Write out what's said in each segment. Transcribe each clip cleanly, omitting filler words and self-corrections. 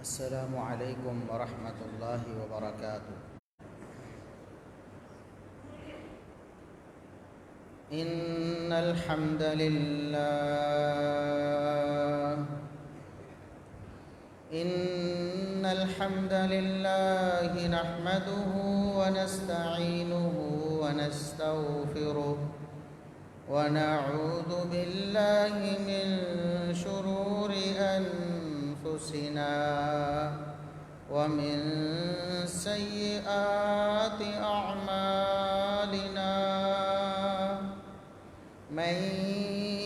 السلام علیکم ورحمۃ اللہ وبرکاتہ۔ ان الحمد للہ نحمده ونستعینه ونستغفره ونعوذ باللہ من شرور انفسنا ومن سیئات اعمالنا، من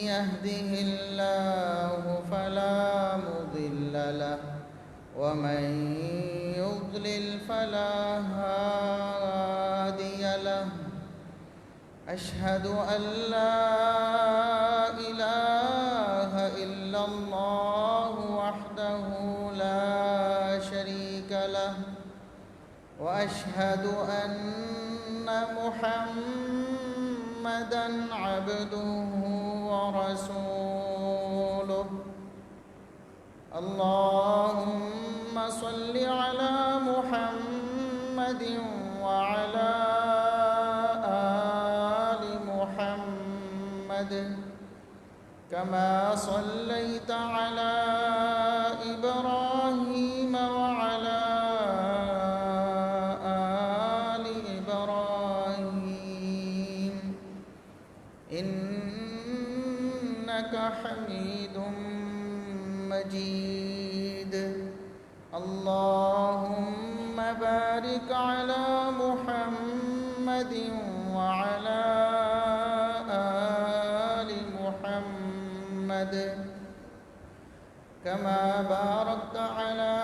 يهده الله فلا مضل له ومن يضلل فلا هادي له، أشهد أن لا إله إلا الله وحده لا شريك له، وأشهد أن محمدًا عبده ورسوله۔ اللهم صل على محمد وعلى آل محمد كما صليت على إبراهيم وعلى آل إبراهيم إنك حميد مجيد۔ اللهم بارك على محمد وعلى آل محمد كما باركت على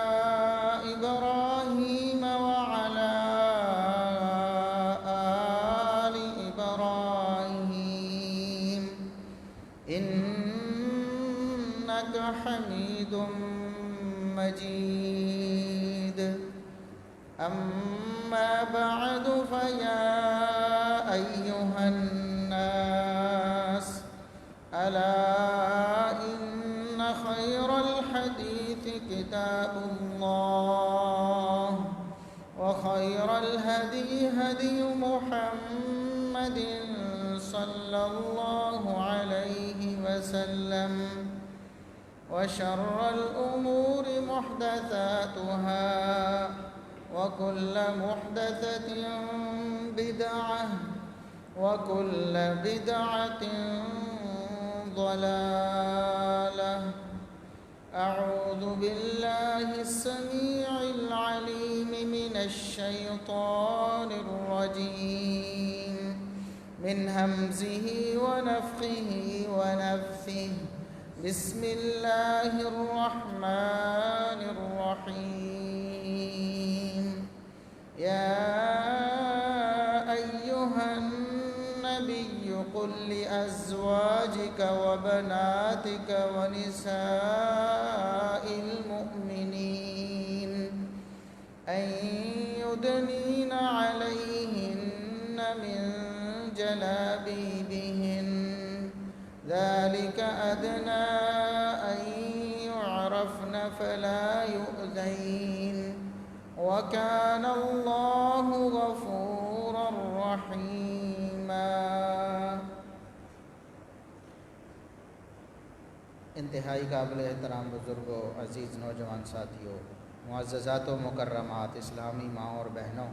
إبراهيم وعلى آل إبراهيم إنك حميد مجيد۔ أما بعد، فيا أيها الناس، ألا إن خير الحديث كتاب الله، وخير الهدي هدي محمد صلى الله عليه وسلم، وشر الأمور محدثاتها، وكل محدثة بدعة، وكل بدعة ضلالة۔ أعوذ بالله السميع العليم من الشيطان الرجيم، من همزه ونفخه ونفثه۔ بسم الله الرحمن الرحيم۔ يا أيها النبي قل لأزواجك وبناتك ونساء المؤمنين أن يدنين عليهن من جلابيبهن، ذلك أدنى أن يعرفن فلا يؤذين، وكان الله غفورا رحيما۔ انتہائی قابل احترام بزرگوں، عزیز نوجوان ساتھیوں، معززات و مکرمات اسلامی ماں اور بہنوں،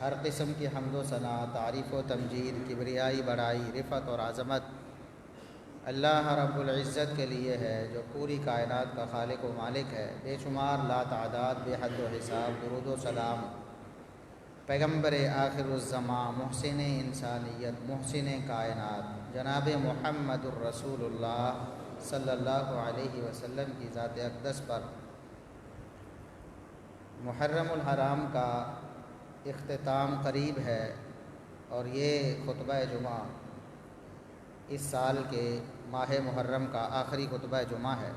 ہر قسم کی حمد و ثنا، تعریف و تمجید، کبریائی، بڑائی، رفعت اور عظمت اللہ رب العزت کے لیے ہے، جو پوری کائنات کا خالق و مالک ہے۔ بے شمار لا تعداد، بے حد و حساب درود و سلام پیغمبر آخر الزماں، محسن انسانیت، محسن کائنات، جناب محمد الرسول اللہ صلی اللہ علیہ وسلم کی ذات اقدس پر۔ محرم الحرام کا اختتام قریب ہے، اور یہ خطبہ جمعہ اس سال کے ماہ محرم کا آخری خطبہ جمعہ ہے۔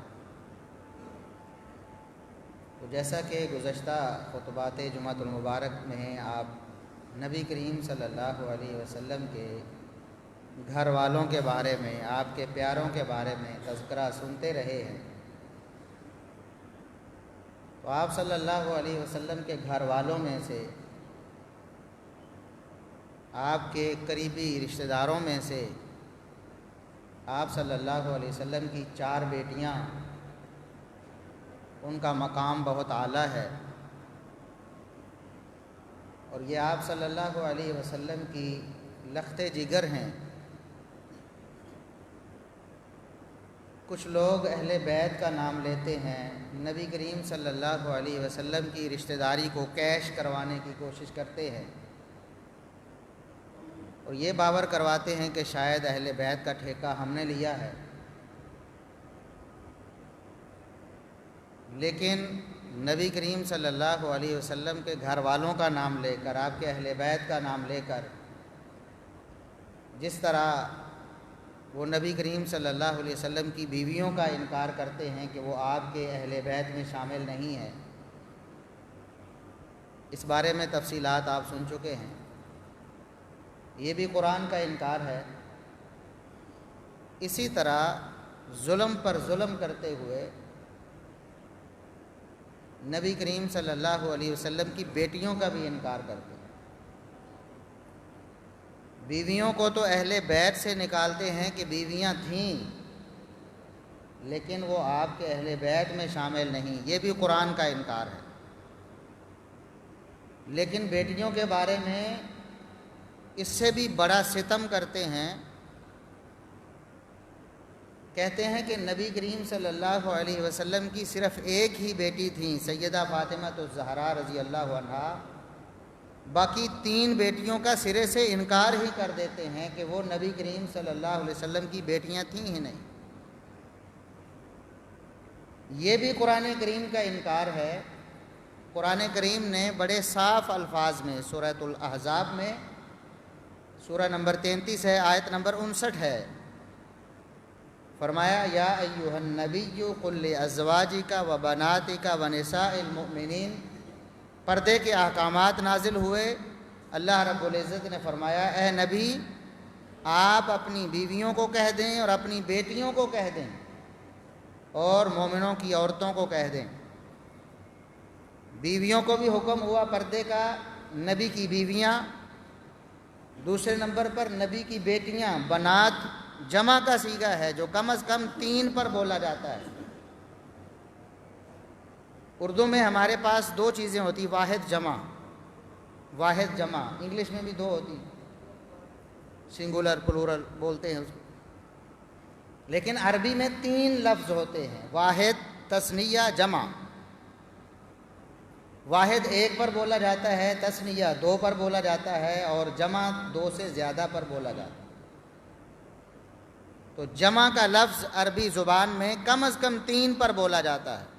تو جیسا کہ گزشتہ خطبات جمعۃ المبارک میں آپ نبی کریم صلی اللہ علیہ وسلم کے گھر والوں کے بارے میں، آپ کے پیاروں کے بارے میں تذکرہ سنتے رہے ہیں، تو تو آپ صلی اللہ علیہ وسلم کے گھر والوں میں سے، آپ کے قریبی رشتہ داروں میں سے آپ صلی اللہ علیہ وسلم کی 4 بیٹیاں، ان کا مقام بہت اعلیٰ ہے، اور یہ آپ صلی اللہ علیہ وسلم کی لخت جگر ہیں۔ کچھ لوگ اہل بیت کا نام لیتے ہیں، نبی کریم صلی اللہ علیہ وسلم کی رشتہ داری کو کیش کروانے کی کوشش کرتے ہیں، اور یہ باور کرواتے ہیں کہ شاید اہل بیت کا ٹھیکہ ہم نے لیا ہے۔ لیکن نبی کریم صلی اللہ علیہ وسلم کے گھر والوں کا نام لے کر، آپ کے اہل بیت کا نام لے کر، جس طرح وہ نبی کریم صلی اللہ علیہ وسلم کی بیویوں کا انکار کرتے ہیں کہ وہ آپ کے اہل بیت میں شامل نہیں ہے، اس بارے میں تفصیلات آپ سن چکے ہیں۔ یہ بھی قرآن کا انکار ہے۔ اسی طرح ظلم پر ظلم کرتے ہوئے نبی کریم صلی اللہ علیہ وسلم کی بیٹیوں کا بھی انکار کرتے ہیں۔ بیویوں کو تو اہل بیت سے نکالتے ہیں کہ بیویاں تھیں، لیکن وہ آپ کے اہل بیت میں شامل نہیں، یہ بھی قرآن کا انکار ہے۔ لیکن بیٹیوں کے بارے میں اس سے بھی بڑا ستم کرتے ہیں، کہتے ہیں کہ نبی کریم صلی اللہ علیہ وسلم کی صرف ایک ہی بیٹی تھیں، سیدہ فاطمہ الزہرا رضی اللہ عنہا، باقی 3 بیٹیوں کا سرے سے انکار ہی کر دیتے ہیں کہ وہ نبی کریم صلی اللہ علیہ وسلم کی بیٹیاں تھیں ہی نہیں۔ یہ بھی قرآن کریم کا انکار ہے۔ قرآن کریم نے بڑے صاف الفاظ میں سورۃ الاحزاب میں، سورہ نمبر 33 ہے، آیت نمبر 59 ہے، فرمایا یا ایھا النبی قل لازواجک وبناتک ونساء المؤمنین۔ پردے کے احکامات نازل ہوئے، اللہ رب العزت نے فرمایا اے نبی آپ اپنی بیویوں کو کہہ دیں اور اپنی بیٹیوں کو کہہ دیں اور مومنوں کی عورتوں کو کہہ دیں۔ بیویوں کو بھی حکم ہوا پردے کا، نبی کی بیویاں، دوسرے نمبر پر نبی کی بیٹیاں، بنات جمع کا صیغہ ہے جو کم از کم 3 پر بولا جاتا ہے۔ اردو میں ہمارے پاس 2 چیزیں ہوتی، واحد جمع، واحد جمع، انگلش میں بھی 2 ہوتی، سنگولر پلورل بولتے ہیں اس کو، لیکن عربی میں 3 لفظ ہوتے ہیں، واحد، تثنیہ، جمع۔ واحد 1 پر بولا جاتا ہے، تثنیہ 2 پر بولا جاتا ہے، اور جمع 2 سے زیادہ پر بولا جاتا ہے۔ تو جمع کا لفظ عربی زبان میں کم از کم 3 پر بولا جاتا ہے۔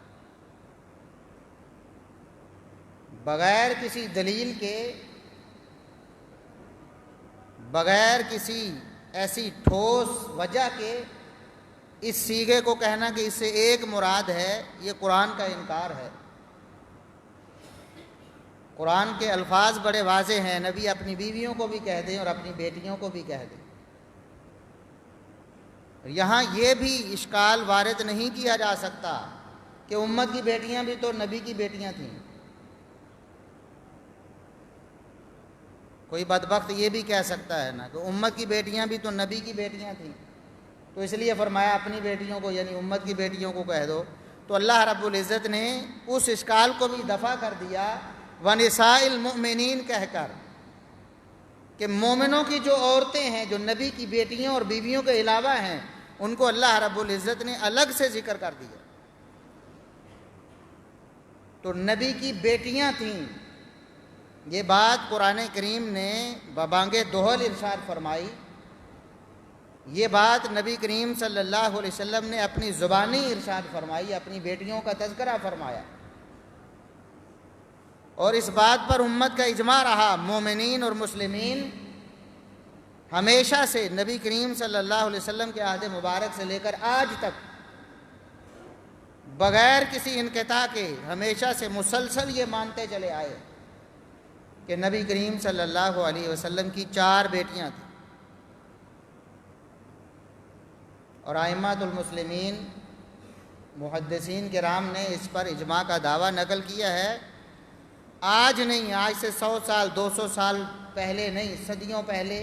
بغیر کسی دلیل کے، بغیر کسی ایسی ٹھوس وجہ کے اس صیغے کو کہنا کہ اس سے ایک مراد ہے، یہ قرآن کا انکار ہے۔ قرآن کے الفاظ بڑے واضح ہیں، نبی اپنی بیویوں کو بھی کہہ دیں اور اپنی بیٹیوں کو بھی کہہ دیں۔ یہاں یہ بھی اشکال وارد نہیں کیا جا سکتا کہ امت کی بیٹیاں بھی تو نبی کی بیٹیاں تھیں۔ کوئی بدبخت یہ بھی کہہ سکتا ہے نا کہ امت کی بیٹیاں بھی تو نبی کی بیٹیاں تھیں، تو اس لیے فرمایا اپنی بیٹیوں کو یعنی امت کی بیٹیوں کو کہہ دو۔ تو اللہ رب العزت نے اس اشکال کو بھی دفع کر دیا وَنِسَاءِ الْمُؤْمِنِينَ کہہ کر، کہ مومنوں کی جو عورتیں ہیں جو نبی کی بیٹیوں اور بیویوں کے علاوہ ہیں، ان کو اللہ رب العزت نے الگ سے ذکر کر دیا۔ تو نبی کی بیٹیاں تھیں، یہ بات قرآن کریم نے ببانگ دہل ارشاد فرمائی، یہ بات نبی کریم صلی اللہ علیہ وسلم نے اپنی زبانی ارشاد فرمائی، اپنی بیٹیوں کا تذکرہ فرمایا، اور اس بات پر امت کا اجماع رہا۔ مومنین اور مسلمین ہمیشہ سے نبی کریم صلی اللہ علیہ وسلم کے عہد مبارک سے لے کر آج تک بغیر کسی انقطاع کے ہمیشہ سے مسلسل یہ مانتے چلے آئے کہ نبی کریم صلی اللہ علیہ وسلم کی 4 بیٹیاں تھیں، اور ائمۃ المسلمین محدثین کرام نے اس پر اجماع کا دعویٰ نقل کیا ہے، آج نہیں، آج سے 100 سال 200 سال پہلے نہیں، صدیوں پہلے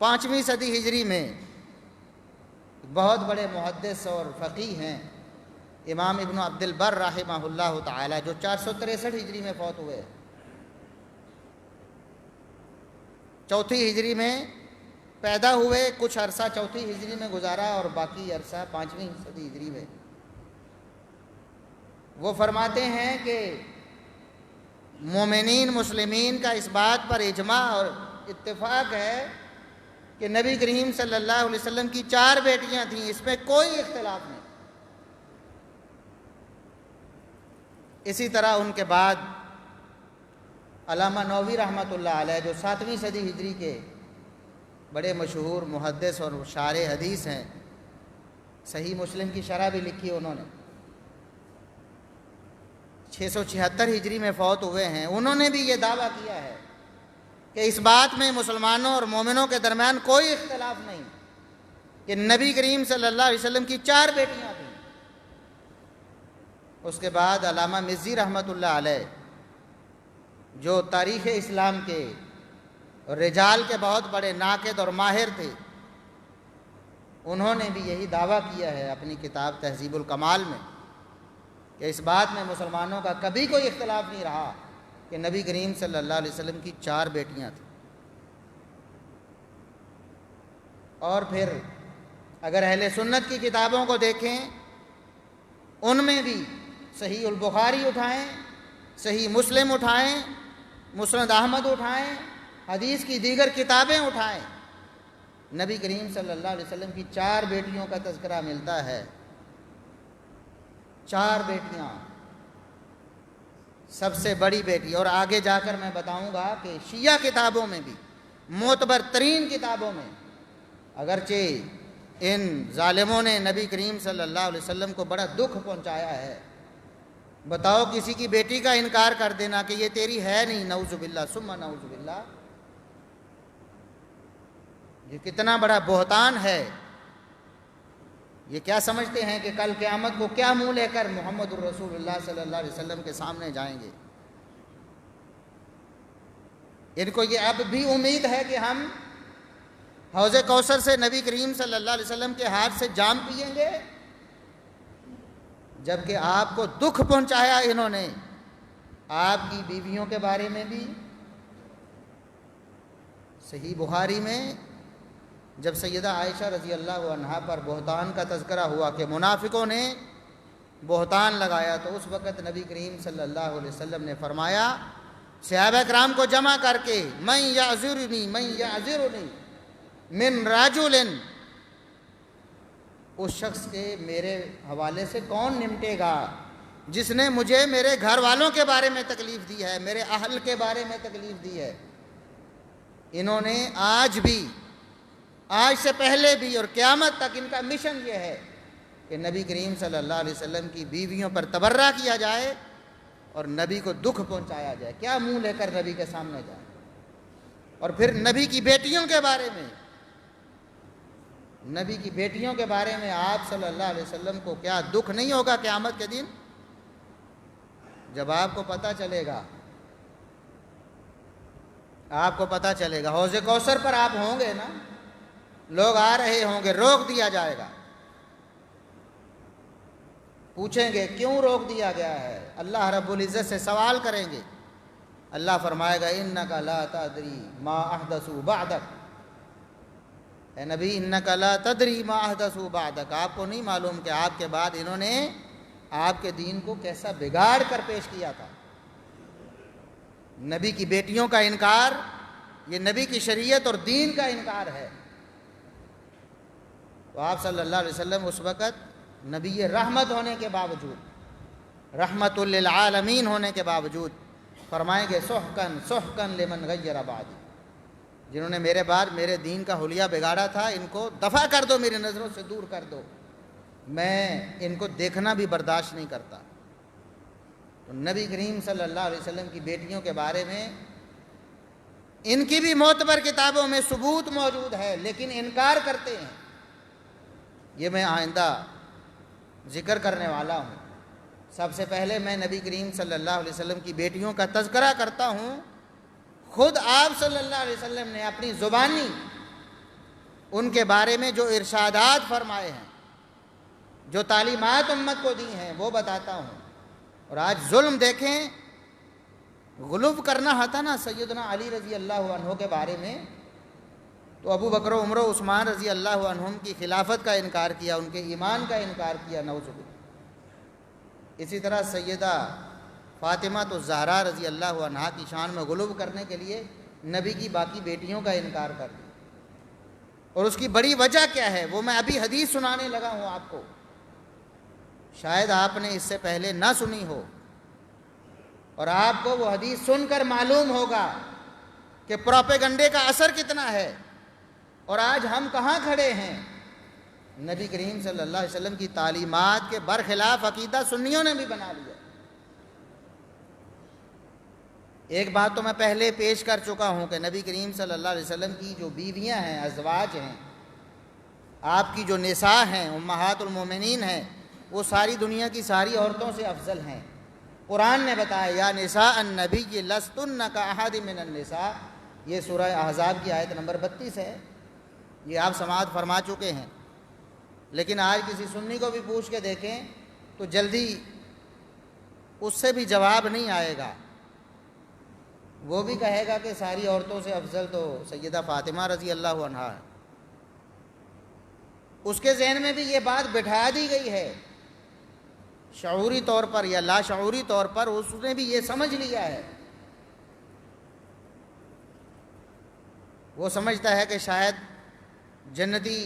5ویں صدی ہجری میں بہت بڑے محدث اور فقیہ ہیں امام ابن عبد البر رحمہ اللہ تعالی، جو 463 ہجری میں فوت ہوئے، 4تھی ہجری میں پیدا ہوئے، کچھ عرصہ 4تھی ہجری میں گزارا اور باقی عرصہ 5ویں صدی ہجری میں۔ وہ فرماتے ہیں کہ مومنین مسلمین کا اس بات پر اجماع اور اتفاق ہے کہ نبی کریم صلی اللہ علیہ وسلم کی 4 بیٹیاں تھیں، اس میں کوئی اختلاف نہیں۔ اسی طرح ان کے بعد علامہ نووی رحمۃ اللہ علیہ، جو 7ویں صدی ہجری کے بڑے مشہور محدث اور شارح حدیث ہیں، صحیح مسلم کی شرح بھی لکھی انہوں نے، 676 ہجری میں فوت ہوئے ہیں۔ انہوں نے بھی یہ دعویٰ کیا ہے کہ اس بات میں مسلمانوں اور مومنوں کے درمیان کوئی اختلاف نہیں کہ نبی کریم صلی اللہ علیہ وسلم کی 4 بیٹیاں تھیں۔ اس کے بعد علامہ مزی رحمۃ اللہ علیہ، جو تاریخ اسلام کے رجال کے بہت بڑے ناقد اور ماہر تھے، انہوں نے بھی یہی دعویٰ کیا ہے اپنی کتاب تہذیب الکمال میں کہ اس بات میں مسلمانوں کا کبھی کوئی اختلاف نہیں رہا کہ نبی کریم صلی اللہ علیہ وسلم کی 4 بیٹیاں تھیں۔ اور پھر اگر اہل سنت کی کتابوں کو دیکھیں، ان میں بھی صحیح البخاری اٹھائیں، صحیح مسلم اٹھائیں، مسند احمد اٹھائیں، حدیث کی دیگر کتابیں اٹھائیں، نبی کریم صلی اللہ علیہ وسلم کی 4 بیٹیوں کا تذکرہ ملتا ہے۔ 4 بیٹیاں، سب سے بڑی بیٹی، اور آگے جا کر میں بتاؤں گا کہ شیعہ کتابوں میں بھی، معتبر ترین کتابوں میں، اگرچہ ان ظالموں نے نبی کریم صلی اللہ علیہ وسلم کو بڑا دکھ پہنچایا ہے۔ بتاؤ کسی کی بیٹی کا انکار کر دینا کہ یہ تیری ہے نہیں، نعوذ باللہ ثم نعوذ باللہ، یہ کتنا بڑا بہتان ہے۔ یہ کیا سمجھتے ہیں کہ کل قیامت کو کیا منہ لے کر محمد الرسول اللہ صلی اللہ علیہ وسلم کے سامنے جائیں گے؟ ان کو یہ اب بھی امید ہے کہ ہم حوض کوثر سے نبی کریم صلی اللہ علیہ وسلم کے ہاتھ سے جام پئیں گے، جبکہ آپ کو دکھ پہنچایا انہوں نے۔ آپ کی بیویوں کے بارے میں بھی صحیح بخاری میں جب سیدہ عائشہ رضی اللہ عنہا پر بہتان کا تذکرہ ہوا کہ منافقوں نے بہتان لگایا، تو اس وقت نبی کریم صلی اللہ علیہ وسلم نے فرمایا صحابہ کرام کو جمع کر کے، من یعذرنی من رجل، اس شخص کے میرے حوالے سے کون نمٹے گا جس نے مجھے میرے گھر والوں کے بارے میں تکلیف دی ہے، میرے اہل کے بارے میں تکلیف دی ہے۔ انہوں نے آج بھی، آج سے پہلے بھی اور قیامت تک ان کا مشن یہ ہے کہ نبی کریم صلی اللہ علیہ وسلم کی بیویوں پر تبرہ کیا جائے اور نبی کو دکھ پہنچایا جائے۔ کیا منہ لے کر نبی کے سامنے جائے؟ اور پھر نبی کی بیٹیوں کے بارے میں، نبی کی بیٹیوں کے بارے میں آپ صلی اللہ علیہ وسلم کو کیا دکھ نہیں ہوگا قیامت کے دن، جب آپ کو پتہ چلے گا، آپ کو پتہ چلے گا حوض کوثر پر آپ ہوں گے نا، لوگ آ رہے ہوں گے، روک دیا جائے گا، پوچھیں گے کیوں روک دیا گیا ہے، اللہ رب العزت سے سوال کریں گے، اللہ فرمائے گا انک لا تدری ما احدثوا بعدک، اے نبی انک لا تدری ما احدثوا بعدک، آپ کو نہیں معلوم کہ آپ کے بعد انہوں نے آپ کے دین کو کیسا بگاڑ کر پیش کیا تھا۔ نبی کی بیٹیوں کا انکار یہ نبی کی شریعت اور دین کا انکار ہے۔ تو آپ صلی اللہ علیہ وسلم اس وقت نبی رحمت ہونے کے باوجود، رحمت للعالمین ہونے کے باوجود فرمائیں گے سحقن سحقن لمن غیر بعدی، جنہوں نے میرے بعد میرے دین کا حلیہ بگاڑا تھا، ان کو دفع کر دو، میری نظروں سے دور کر دو، میں ان کو دیکھنا بھی برداشت نہیں کرتا۔ تو نبی کریم صلی اللہ علیہ وسلم کی بیٹیوں کے بارے میں ان کی بھی معتبر کتابوں میں ثبوت موجود ہے، لیکن انکار کرتے ہیں۔ یہ میں آئندہ ذکر کرنے والا ہوں۔ سب سے پہلے میں نبی کریم صلی اللہ علیہ وسلم کی بیٹیوں کا تذکرہ کرتا ہوں۔ خود آپ صلی اللہ علیہ وسلم نے اپنی زبانی ان کے بارے میں جو ارشادات فرمائے ہیں، جو تعلیمات امت کو دی ہیں، وہ بتاتا ہوں۔ اور آج ظلم دیکھیں، غلو کرنا تھا نا سیدنا علی رضی اللہ عنہ کے بارے میں، تو ابو بکر و عمر و عثمان رضی اللہ عنہم کی خلافت کا انکار کیا، ان کے ایمان کا انکار کیا، نعوذ باللہ۔ اسی طرح سیدہ فاطمہ الزہرا رضی اللہ عنہا کی شان میں غلو کرنے کے لیے نبی کی باقی بیٹیوں کا انکار کر دیا۔ اور اس کی بڑی وجہ کیا ہے وہ میں ابھی حدیث سنانے لگا ہوں آپ کو، شاید آپ نے اس سے پہلے نہ سنی ہو، اور آپ کو وہ حدیث سن کر معلوم ہوگا کہ پروپیگنڈے کا اثر کتنا ہے، اور آج ہم کہاں کھڑے ہیں۔ نبی کریم صلی اللہ علیہ وسلم کی تعلیمات کے برخلاف عقیدہ سنیوں نے بھی بنا لیا۔ ایک بات تو میں پہلے پیش کر چکا ہوں کہ نبی کریم صلی اللہ علیہ وسلم کی جو بیویاں ہیں، ازواج ہیں، آپ کی جو نساء ہیں، امہات المومنین ہیں، وہ ساری دنیا کی ساری عورتوں سے افضل ہیں۔ قرآن نے بتایا یا نساء النبی لستن کاحد من النساء، یہ سورہ احزاب کی آیت نمبر 32 ہے، یہ آپ سماعت فرما چکے ہیں۔ لیکن آج کسی سنی کو بھی پوچھ کے دیکھیں تو جلدی اس سے بھی جواب نہیں آئے گا، وہ بھی کہے گا کہ ساری عورتوں سے افضل تو سیدہ فاطمہ رضی اللہ عنہا ہے۔ اس کے ذہن میں بھی یہ بات بٹھا دی گئی ہے، شعوری طور پر یا لاشعوری طور پر اس نے بھی یہ سمجھ لیا ہے۔ وہ سمجھتا ہے کہ شاید جنتی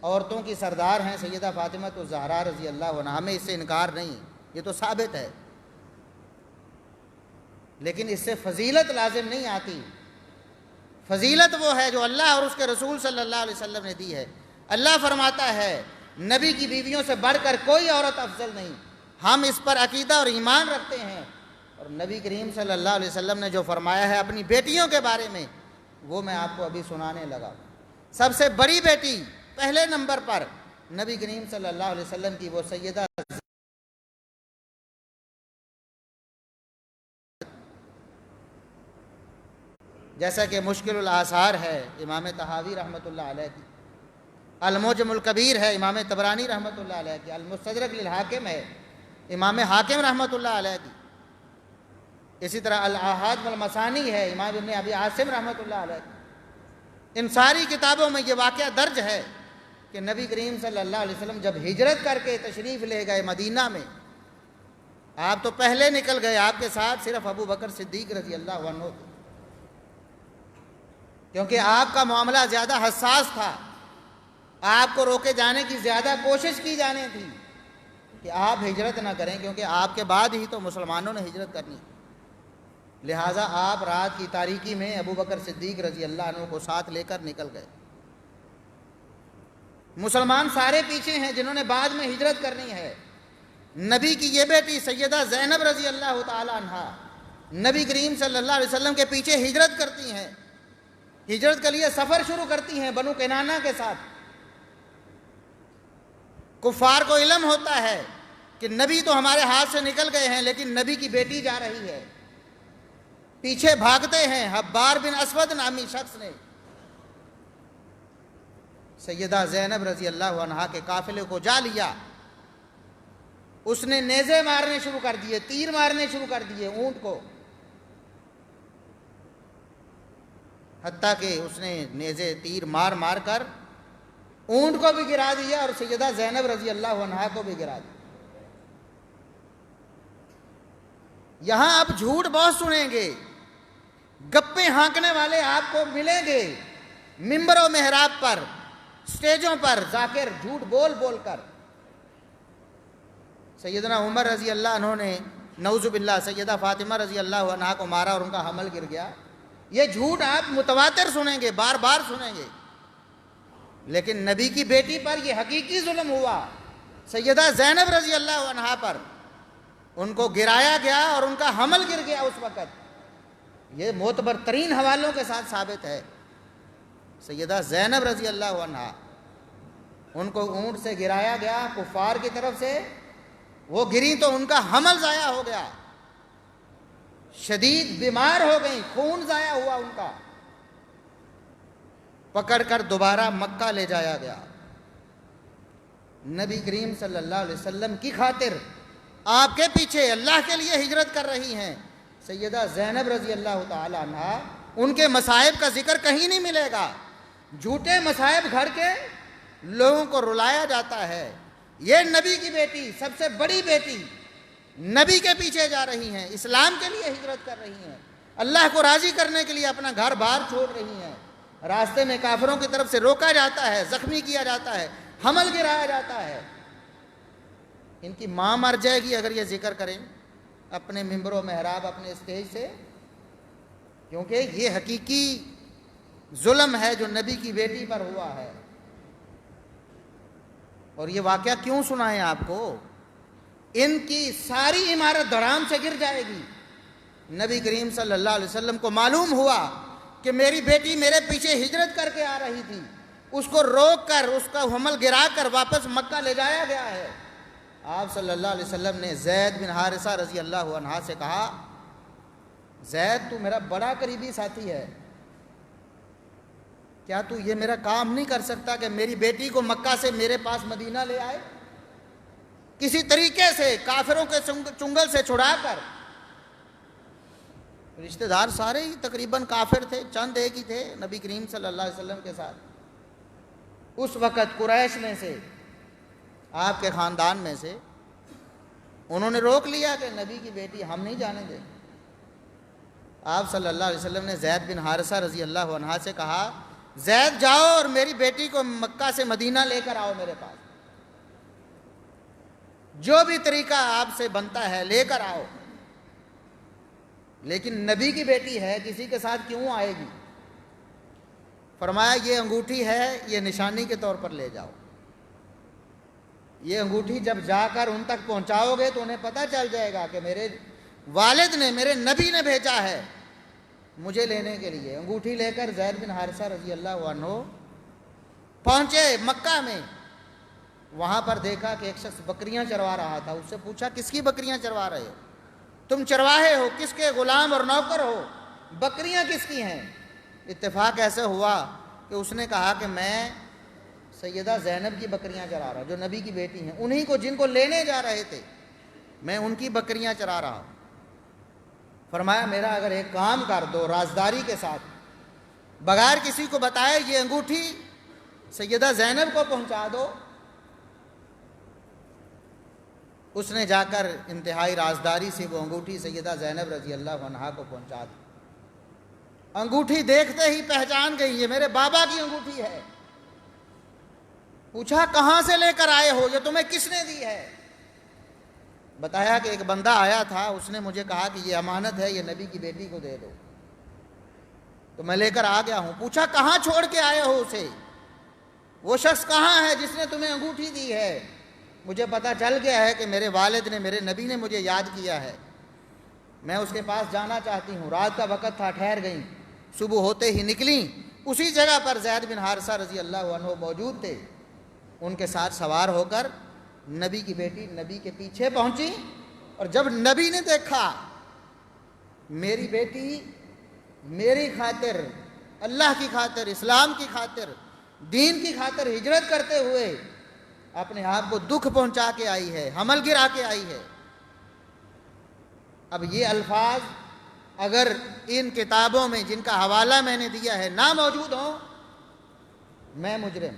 عورتوں کی سردار ہیں سیدہ فاطمہ الزہرا رضی اللہ عنہا، ہمیں اس سے انکار نہیں، یہ تو ثابت ہے، لیکن اس سے فضیلت لازم نہیں آتی۔ فضیلت وہ ہے جو اللہ اور اس کے رسول صلی اللہ علیہ وسلم نے دی ہے۔ اللہ فرماتا ہے نبی کی بیویوں سے بڑھ کر کوئی عورت افضل نہیں، ہم اس پر عقیدہ اور ایمان رکھتے ہیں۔ اور نبی کریم صلی اللہ علیہ وسلم نے جو فرمایا ہے اپنی بیٹیوں کے بارے میں، وہ میں آپ کو ابھی سنانے لگا۔ سب سے بڑی بیٹی پہلے نمبر پر نبی کریم صلی اللہ علیہ وسلم کی وہ سیدہ، جیسا کہ مشکل الآثار ہے امام طحاوی رحمۃ اللہ علیہ کی، المعجم الکبیر ہے امام طبرانی رحمۃ اللہ علیہ کی، المستدرک للحاکم ہے امام حاکم رحمۃ اللہ علیہ کی، اسی طرح الاحاد والمثانی ہے امام ابن ابی عاصم رحمۃ اللہ علیہ کی۔ ان ساری کتابوں میں یہ واقعہ درج ہے کہ نبی کریم صلی اللہ علیہ وسلم جب ہجرت کر کے تشریف لے گئے مدینہ میں، آپ تو پہلے نکل گئے، آپ کے ساتھ صرف ابو بکر صدیق رضی اللہ عنہ تھے، کیونکہ آپ کا معاملہ زیادہ حساس تھا، آپ کو روکے جانے کی زیادہ کوشش کی جانی تھی کہ آپ ہجرت نہ کریں، کیونکہ آپ کے بعد ہی تو مسلمانوں نے ہجرت کرنی، لہٰذا آپ رات کی تاریکی میں ابو بکر صدیق رضی اللہ عنہ کو ساتھ لے کر نکل گئے۔ مسلمان سارے پیچھے ہیں جنہوں نے بعد میں ہجرت کرنی ہے۔ نبی کی یہ بیٹی سیدہ زینب رضی اللہ تعالی عنہا نبی کریم صلی اللہ علیہ وسلم کے پیچھے ہجرت کرتی ہیں، ہجرت کے لیے سفر شروع کرتی ہیں بنو کنانہ کے ساتھ۔ کفار کو علم ہوتا ہے کہ نبی تو ہمارے ہاتھ سے نکل گئے ہیں، لیکن نبی کی بیٹی جا رہی ہے، پیچھے بھاگتے ہیں۔ حبار بن اسود نامی شخص نے سیدہ زینب رضی اللہ عنہا کے قافلے کو جا لیا، اس نے نیزے مارنے شروع کر دیے، تیر مارنے شروع کر دیے اونٹ کو، حتیٰ کہ اس نے نیزے تیر مار مار کر اونٹ کو بھی گرا دیا اور سیدہ زینب رضی اللہ عنہا کو بھی گرا دیا۔ یہاں آپ جھوٹ بہت سنیں گے، گپے ہانکنے والے آپ کو ملیں گے، ممبر و محراب پر، سٹیجوں پر ذاکر جھوٹ بول بول کر۔ سیدنا عمر رضی اللہ عنہ نے نعوذ باللہ سیدہ فاطمہ رضی اللہ عنہا کو مارا اور ان کا حمل گر گیا، یہ جھوٹ آپ متواتر سنیں گے، بار بار سنیں گے۔ لیکن نبی کی بیٹی پر یہ حقیقی ظلم ہوا، سیدہ زینب رضی اللہ عنہا پر، ان کو گرایا گیا اور ان کا حمل گر گیا اس وقت، یہ معتبر ترین حوالوں کے ساتھ ثابت ہے۔ سیدہ زینب رضی اللہ عنہا ان کو اونٹ سے گرایا گیا کفار کی طرف سے، وہ گری تو ان کا حمل ضائع ہو گیا، شدید بیمار ہو گئیں، خون ضائع ہوا ان کا، پکڑ کر دوبارہ مکہ لے جایا گیا۔ نبی کریم صلی اللہ علیہ وسلم کی خاطر آپ کے پیچھے اللہ کے لیے ہجرت کر رہی ہیں سیدہ زینب رضی اللہ تعالی عنہا۔ ان کے مصائب کا ذکر کہیں نہیں ملے گا، جھوٹے مصائب گھڑ کے لوگوں کو رلایا جاتا ہے۔ یہ نبی کی بیٹی، سب سے بڑی بیٹی، نبی کے پیچھے جا رہی ہیں، اسلام کے لیے ہجرت کر رہی ہیں، اللہ کو راضی کرنے کے لیے اپنا گھر بار چھوڑ رہی ہیں۔ راستے میں کافروں کی طرف سے روکا جاتا ہے، زخمی کیا جاتا ہے، حمل گرایا جاتا ہے۔ ان کی ماں مر جائے گی اگر یہ ذکر کریں اپنے ممبر و محراب، اپنے اسٹیج سے، کیونکہ یہ حقیقی ظلم ہے جو نبی کی بیٹی پر ہوا ہے۔ اور یہ واقعہ کیوں سنائیں آپ کو؟ ان کی ساری عمارت دھڑام سے گر جائے گی۔ نبی کریم صلی اللہ علیہ وسلم کو معلوم ہوا کہ میری بیٹی میرے پیچھے ہجرت کر کے آ رہی تھی، اس کو روک کر، اس کا حمل گرا کر واپس مکہ لے جایا گیا ہے۔ آپ صلی اللہ علیہ وسلم نے زید بن حارثہ رضی اللہ عنہ سے کہا، زید تو میرا بڑا قریبی ساتھی ہے، کیا تو یہ میرا کام نہیں کر سکتا کہ میری بیٹی کو مکہ سے میرے پاس مدینہ لے آئے؟ کسی طریقے سے کافروں کے چنگل سے چھڑا کر۔ رشتہ دار سارے ہی تقریباً کافر تھے، چند ایک ہی تھے نبی کریم صلی اللہ علیہ وسلم کے ساتھ۔ اس وقت قریش میں سے، آپ کے خاندان میں سے، انہوں نے روک لیا کہ نبی کی بیٹی ہم نہیں جانے دیں۔ آپ صلی اللہ علیہ وسلم نے زید بن حارثہ رضی اللہ عنہ سے کہا، زید جاؤ اور میری بیٹی کو مکہ سے مدینہ لے کر آؤ میرے پاس، جو بھی طریقہ آپ سے بنتا ہے لے کر آؤ، لیکن نبی کی بیٹی ہے، کسی کے ساتھ کیوں آئے گی؟ فرمایا یہ انگوٹھی ہے، یہ نشانی کے طور پر لے جاؤ، یہ انگوٹھی جب جا کر ان تک پہنچاؤ گے تو انہیں پتہ چل جائے گا کہ میرے والد نے، میرے نبی نے بھیجا ہے مجھے لینے کے لیے۔ انگوٹھی لے کر زید بن حارثہ رضی اللہ عنہ پہنچے مکہ میں۔ وہاں پر دیکھا کہ ایک شخص بکریاں چروا رہا تھا، اس سے پوچھا کس کی بکریاں چروا رہے ہو؟ تم چرواہے ہو، کس کے غلام اور نوکر ہو؟ بکریاں کس کی ہیں؟ اتفاق ایسے ہوا کہ اس نے کہا کہ میں سیدہ زینب کی بکریاں چرا رہا، جو نبی کی بیٹی ہیں، انہی کو جن کو لینے جا رہے تھے، میں ان کی بکریاں چرا رہا ہوں۔ فرمایا میرا اگر ایک کام کر دو رازداری کے ساتھ، بغیر کسی کو بتائے یہ انگوٹھی سیدہ زینب کو پہنچا دو۔ اس نے جا کر انتہائی رازداری سے وہ انگوٹھی سیدہ زینب رضی اللہ عنہا کو پہنچا دی۔ انگوٹھی دیکھتے ہی پہچان گئی، یہ میرے بابا کی انگوٹھی ہے۔ پوچھا کہاں سے لے کر آئے ہو، یہ تمہیں کس نے دی ہے؟ بتایا کہ ایک بندہ آیا تھا، اس نے مجھے کہا کہ یہ امانت ہے، یہ نبی کی بیٹی کو دے دو، تو میں لے کر آ گیا ہوں۔ پوچھا کہاں چھوڑ کے آئے ہو اسے؟ وہ شخص کہاں ہے جس نے تمہیں انگوٹھی دی ہے؟ مجھے پتا چل گیا ہے کہ میرے والد نے، میرے نبی نے مجھے یاد کیا ہے، میں اس کے پاس جانا چاہتی ہوں۔ رات کا وقت تھا، ٹھہر گئیں، صبح ہوتے ہی نکلیں۔ اسی جگہ پر زید بن حارثہ رضی اللہ عنہ موجود تھے، ان کے ساتھ سوار ہو کر نبی کی بیٹی نبی کے پیچھے پہنچی، اور جب نبی نے دیکھا میری بیٹی میری خاطر، اللہ کی خاطر، اسلام کی خاطر، دین کی خاطر ہجرت کرتے ہوئے اپنے آپ کو دکھ پہنچا کے آئی ہے، حمل گرا کے آئی ہے۔ اب یہ الفاظ اگر ان کتابوں میں جن کا حوالہ میں نے دیا ہے نہ موجود ہوں، میں مجرم،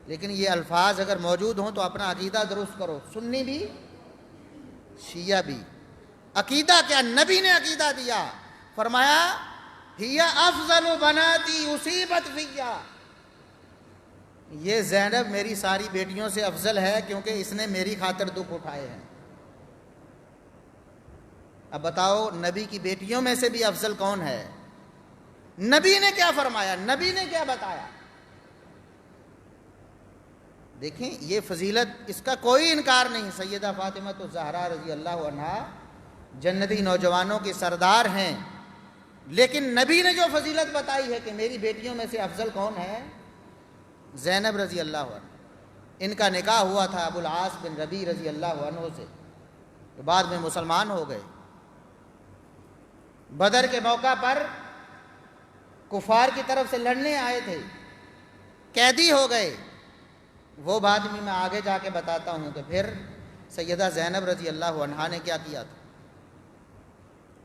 لیکن یہ الفاظ اگر موجود ہوں تو اپنا عقیدہ درست کرو، سنی بھی شیعہ بھی۔ عقیدہ کیا؟ نبی نے عقیدہ دیا، فرمایا ہی افضل بناتی اصیبت فیہ، یہ زینب میری ساری بیٹیوں سے افضل ہے کیونکہ اس نے میری خاطر دکھ اٹھائے ہیں۔ اب بتاؤ نبی کی بیٹیوں میں سے بھی افضل کون ہے؟ نبی نے کیا فرمایا، نبی نے کیا بتایا؟ دیکھیں یہ فضیلت، اس کا کوئی انکار نہیں۔ سیدہ فاطمہ الزہرا رضی اللہ عنہا جنتی نوجوانوں کی سردار ہیں، لیکن نبی نے جو فضیلت بتائی ہے کہ میری بیٹیوں میں سے افضل کون ہے، زینب رضی اللہ عنہ۔ ان کا نکاح ہوا تھا ابو العاص بن ربیع رضی اللہ عنہ سے، جو بعد میں مسلمان ہو گئے۔ بدر کے موقع پر کفار کی طرف سے لڑنے آئے تھے، قیدی ہو گئے۔ وہ بات بھی میں آگے جا کے بتاتا ہوں کہ پھر سیدہ زینب رضی اللہ عنہا نے کیا کیا تھا۔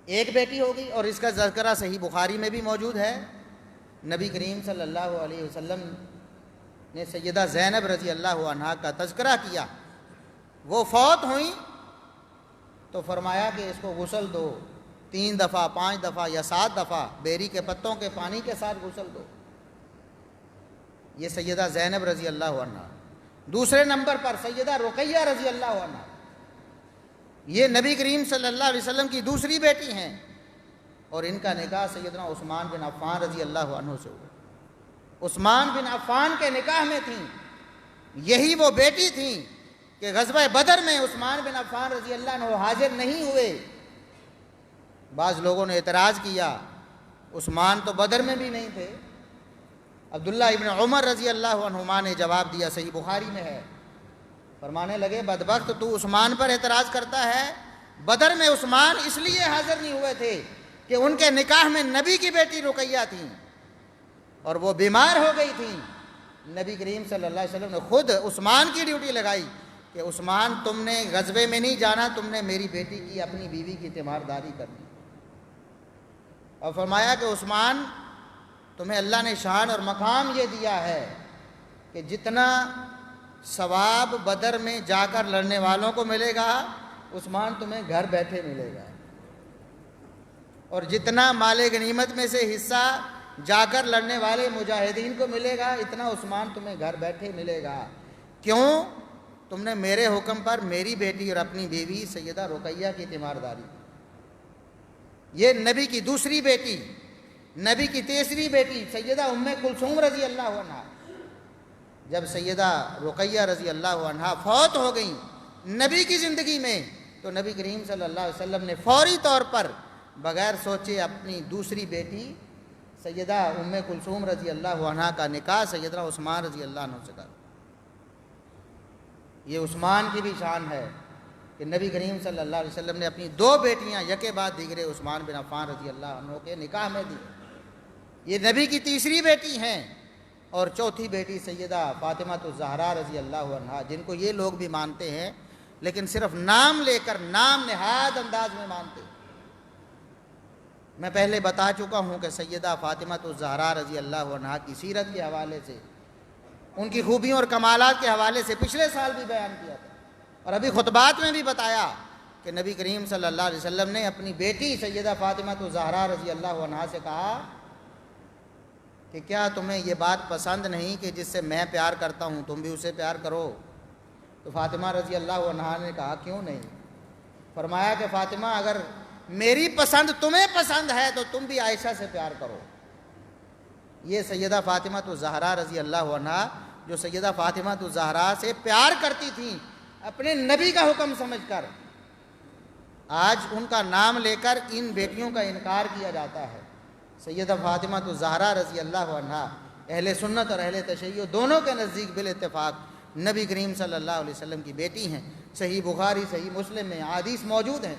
ایک بیٹی ہوگی، اور اس کا تذکرہ صحیح بخاری میں بھی موجود ہے۔ نبی کریم صلی اللہ علیہ وسلم نے سیدہ زینب رضی اللہ عنہا کا تذکرہ کیا۔ وہ فوت ہوئیں تو فرمایا کہ اس کو غسل دو، 3 دفعہ 5 دفعہ یا 7 دفعہ بیری کے پتوں کے پانی کے ساتھ غسل دو۔ یہ سیدہ زینب رضی اللہ عنہا۔ دوسرے نمبر پر سیدہ رقیہ رضی اللہ عنہا، یہ نبی کریم صلی اللہ علیہ وسلم کی دوسری بیٹی ہیں، اور ان کا نکاح سیدنا عثمان بن عفان رضی اللہ عنہ سے ہوا۔ عثمان بن عفان کے نکاح میں تھیں، یہی وہ بیٹی تھیں کہ غزوہ بدر میں عثمان بن عفان رضی اللہ عنہ حاضر نہیں ہوئے۔ بعض لوگوں نے اعتراض کیا، عثمان تو بدر میں بھی نہیں تھے۔ عبداللہ ابن عمر رضی اللہ عنہما نے جواب دیا، صحیح بخاری میں ہے، فرمانے لگے بدبخت تو عثمان پر اعتراض کرتا ہے، بدر میں عثمان اس لیے حاضر نہیں ہوئے تھے کہ ان کے نکاح میں نبی کی بیٹی رقیہ تھیں اور وہ بیمار ہو گئی تھیں۔ نبی کریم صلی اللہ علیہ وسلم نے خود عثمان کی ڈیوٹی لگائی کہ عثمان تم نے غزوے میں نہیں جانا، تم نے میری بیٹی کی، اپنی بیوی کی تیمارداری کرنی، اور فرمایا کہ عثمان تمہیں اللہ نے شان اور مقام یہ دیا ہے کہ جتنا ثواب بدر میں جا کر لڑنے والوں کو ملے گا، عثمان تمہیں گھر بیٹھے ملے گا، اور جتنا مال غنیمت میں سے حصہ جا کر لڑنے والے مجاہدین کو ملے گا، اتنا عثمان تمہیں گھر بیٹھے ملے گا۔ کیوں؟ تم نے میرے حکم پر میری بیٹی اور اپنی بیوی سیدہ رقیہ کی تیمارداری۔ یہ نبی کی دوسری بیٹی، نبی کی تیسری بیٹی سیدہ ام کلثوم رضی اللہ عنہا، جب سیدہ رقیہ رضی اللہ عنہا فوت ہو گئیں نبی کی زندگی میں، تو نبی کریم صلی اللہ علیہ وسلم نے فوری طور پر بغیر سوچے اپنی دوسری بیٹی سیدہ ام کلثوم رضی اللہ عنہا کا نکاح سیدنا عثمان رضی اللہ عنہ سے کرا۔ یہ عثمان کی بھی شان ہے کہ نبی کریم صلی اللہ علیہ وسلم نے اپنی 2 بیٹیاں یکے بعد دیگرے عثمان بن عفان رضی اللہ عنہ کے نکاح میں دی۔ یہ نبی کی تیسری بیٹی ہیں، اور چوتھی بیٹی سیدہ فاطمہ الزہرا رضی اللہ عنہا، جن کو یہ لوگ بھی مانتے ہیں لیکن صرف نام لے کر نام نہاد انداز میں مانتے ہیں۔ میں پہلے بتا چکا ہوں کہ سیدہ فاطمہ الزہرا رضی اللہ عنہا کی سیرت کے حوالے سے، ان کی خوبیوں اور کمالات کے حوالے سے پچھلے سال بھی بیان کیا تھا، اور ابھی خطبات میں بھی بتایا کہ نبی کریم صلی اللہ علیہ وسلم نے اپنی بیٹی سیدہ فاطمہ الزہرا رضی اللہ عنہا سے کہا کہ کیا تمہیں یہ بات پسند نہیں کہ جس سے میں پیار کرتا ہوں تم بھی اسے پیار کرو؟ تو فاطمہ رضی اللہ عنہا نے کہا کیوں نہیں؟ فرمایا کہ فاطمہ اگر میری پسند تمہیں پسند ہے تو تم بھی عائشہ سے پیار کرو۔ یہ سیدہ فاطمہ الزہرا رضی اللہ عنہا جو سیدہ فاطمہ الزہرا سے پیار کرتی تھیں اپنے نبی کا حکم سمجھ کر، آج ان کا نام لے کر ان بیٹیوں کا انکار کیا جاتا ہے۔ سیدہ فاطمہ الزہرا رضی اللہ عنہا اہل سنت اور اہل تشیع دونوں کے نزدیک بالاتفاق نبی کریم صلی اللہ علیہ وسلم کی بیٹی ہیں۔ صحیح بخاری صحیح مسلم میں حدیث موجود ہیں۔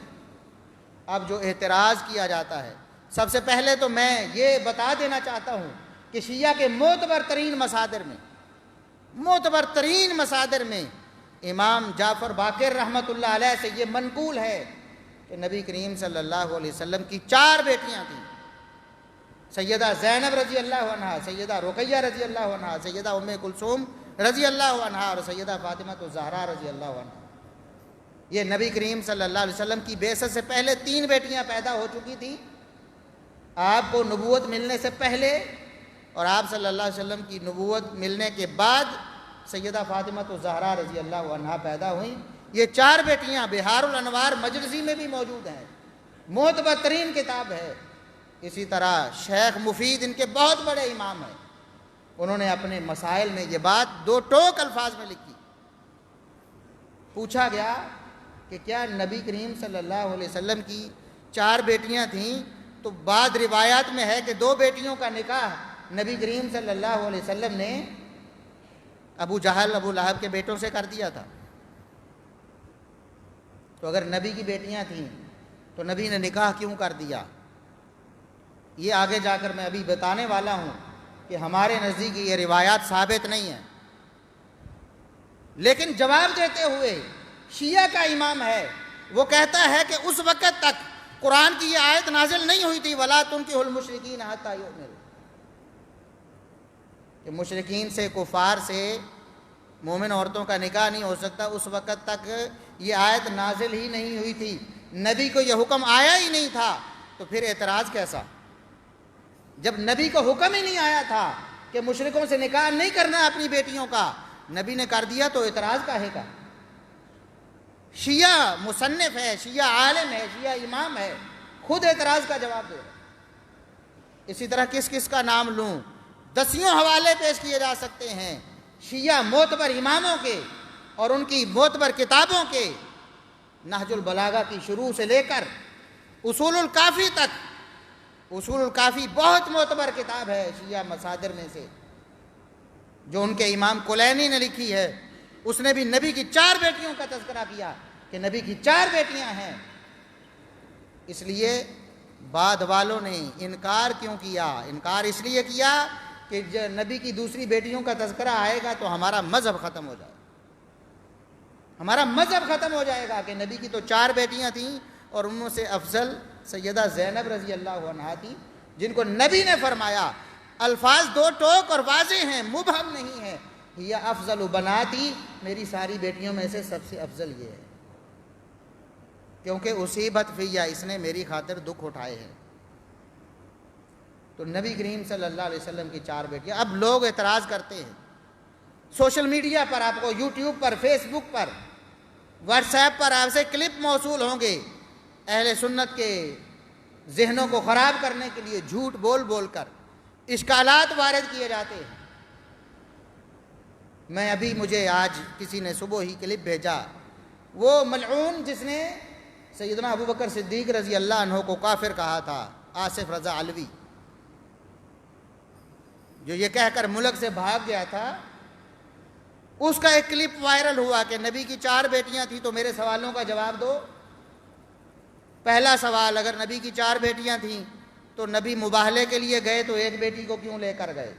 اب جو اعتراض کیا جاتا ہے، سب سے پہلے تو میں یہ بتا دینا چاہتا ہوں کہ شیعہ کے معتبر ترین مصادر میں امام جعفر باقر رحمۃ اللہ علیہ سے یہ منقول ہے کہ نبی کریم صلی اللہ علیہ وسلم کی 4 بیٹیاں تھیں، سیدہ زینب رضی اللہ عنہا، سیدہ رقیہ رضی اللہ عنہا، سیدہ ام کلثوم رضی اللہ عنہا اور سیدہ فاطمہ الزہرا رضی اللہ عنہا۔ یہ نبی کریم صلی اللہ علیہ وسلم کی بعثت سے پہلے 3 بیٹیاں پیدا ہو چکی تھیں، آپ کو نبوت ملنے سے پہلے، اور آپ صلی اللہ علیہ وسلم کی نبوت ملنے کے بعد سیدہ فاطمہ الزہرا رضی اللہ عنہا پیدا ہوئیں۔ یہ 4 بیٹیاں بہار الانوار مجلسی میں بھی موجود ہیں، معتبر ترین کتاب ہے۔ اسی طرح شیخ مفید ان کے بہت بڑے امام ہیں، انہوں نے اپنے مسائل میں یہ بات 2 ٹوک الفاظ میں لکھی۔ پوچھا گیا کہ کیا نبی کریم صلی اللہ علیہ وسلم کی 4 بیٹیاں تھیں؟ تو بعض روایات میں ہے کہ 2 بیٹیوں کا نکاح نبی کریم صلی اللہ علیہ وسلم نے ابو جہل ابو لہب کے بیٹوں سے کر دیا تھا. تو اگر نبی کی بیٹیاں تھیں تو نبی نے نکاح کیوں کر دیا؟ یہ آگے جا کر میں ابھی بتانے والا ہوں کہ ہمارے نزدیک یہ روایات ثابت نہیں ہیں. لیکن جواب دیتے ہوئے شیعہ کا امام ہے، وہ کہتا ہے کہ اس وقت تک قرآن کی یہ آیت نازل نہیں ہوئی تھی وَلَا تُنْكِحُوا الْمُشْرِكِينَ حَتَّىٰ يُؤْمِنُوا، کہ مشرکین سے، کفار سے مومن عورتوں کا نکاح نہیں ہو سکتا. اس وقت تک یہ آیت نازل ہی نہیں ہوئی تھی، نبی کو یہ حکم آیا ہی نہیں تھا، تو پھر اعتراض کیسا؟ جب نبی کو حکم ہی نہیں آیا تھا کہ مشرکوں سے نکاح نہیں کرنا اپنی بیٹیوں کا، نبی نے کر دیا تو اعتراض کاہے کا؟ شیعہ مصنف ہے، شیعہ عالم ہے، شیعہ امام ہے، خود اعتراض کا جواب دے رہا. اسی طرح کس کس کا نام لوں؟ دسیوں حوالے پیش کیے جا سکتے ہیں شیعہ معتبر اماموں کے اور ان کی معتبر کتابوں کے، نہج البلاغہ کی شروع سے لے کر اصول الکافی تک. اصول الکافی بہت معتبر کتاب ہے شیعہ مصادر میں سے، جو ان کے امام کلینی نے لکھی ہے. اس نے بھی نبی کی 4 بیٹیوں کا تذکرہ کیا کہ نبی کی 4 بیٹیاں ہیں. اس لیے بعد والوں نے انکار کیوں کیا؟ انکار اس لیے کیا کہ جب نبی کی دوسری بیٹیوں کا تذکرہ آئے گا تو ہمارا مذہب ختم ہو جائے گا. ہمارا مذہب ختم ہو جائے گا کہ نبی کی تو 4 بیٹیاں تھیں اور ان میں سے افضل سیدہ زینب رضی اللہ عنہا تھی، جن کو نبی نے فرمایا، الفاظ 2 ٹوک اور واضح ہیں، مبہم نہیں ہے، یہ افضل بناتی، میری ساری بیٹیوں میں سے سب سے افضل یہ ہے، کیونکہ اصیبت فیہ، اس نے میری خاطر دکھ اٹھائے ہیں. تو نبی کریم صلی اللہ علیہ وسلم کی 4 بیٹیاں. اب لوگ اعتراض کرتے ہیں سوشل میڈیا پر، آپ کو یوٹیوب پر، فیس بک پر، واٹس ایپ پر آپ سے کلپ موصول ہوں گے اہل سنت کے ذہنوں کو خراب کرنے کے لیے جھوٹ بول بول کر اشکالات وارد کیے جاتے ہیں. مجھے آج کسی نے صبح ہی کلپ بھیجا، وہ ملعون جس نے سیدنا ابو بکر صدیق رضی اللہ عنہ کو کافر کہا تھا، آصف رضا علوی، جو یہ کہہ کر ملک سے بھاگ گیا تھا، اس کا ایک کلپ وائرل ہوا کہ نبی کی 4 بیٹیاں تھیں تو میرے سوالوں کا جواب دو. پہلا سوال، اگر نبی کی 4 بیٹیاں تھیں تو نبی مباہلے کے لیے گئے تو ایک بیٹی کو کیوں لے کر گئے؟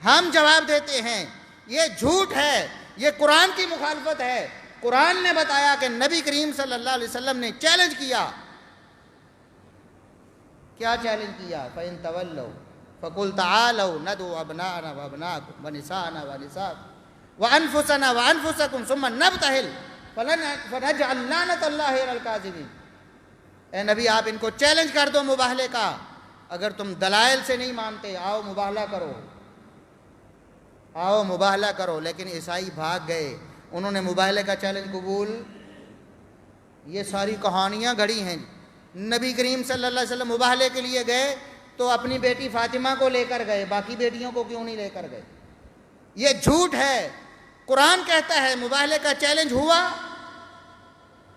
ہم جواب دیتے ہیں یہ جھوٹ ہے، یہ قرآن کی مخالفت ہے. قرآن نے بتایا کہ نبی کریم صلی اللہ علیہ وسلم نے چیلنج کیا. کیا چیلنج کیا؟ فَإِن تَوَلَّوْا فَقُلْ تَعَالَوْا نَدْعُ أَبْنَاءَنَا وَأَبْنَاءَكُمْ وَنِسَاءَنَا وَنِسَاءَكُمْ وَأَنفُسَنَا وَأَنفُسَكُمْ ثُمَّ نَبْتَهِلْ فَنَجْعَلْ لَعْنَةَ اللَّهِ عَلَى الْكَاذِبِينَ. اے نبی، آپ ان کو چیلنج کر دو مباہلے کا. اگر تم دلائل سے نہیں مانتے، آؤ مباہلہ کرو، آؤ مباہلہ کرو. لیکن عیسائی بھاگ گئے، انہوں نے مباہلے کا چیلنج قبول. یہ ساری کہانیاں گھڑی ہیں. نبی کریم صلی اللہ علیہ وسلم مباہلے کے لیے گئے تو اپنی بیٹی فاطمہ کو لے کر گئے، باقی بیٹیوں کو کیوں نہیں لے کر گئے؟ یہ جھوٹ ہے. قرآن کہتا ہے مباہلے کا چیلنج ہوا،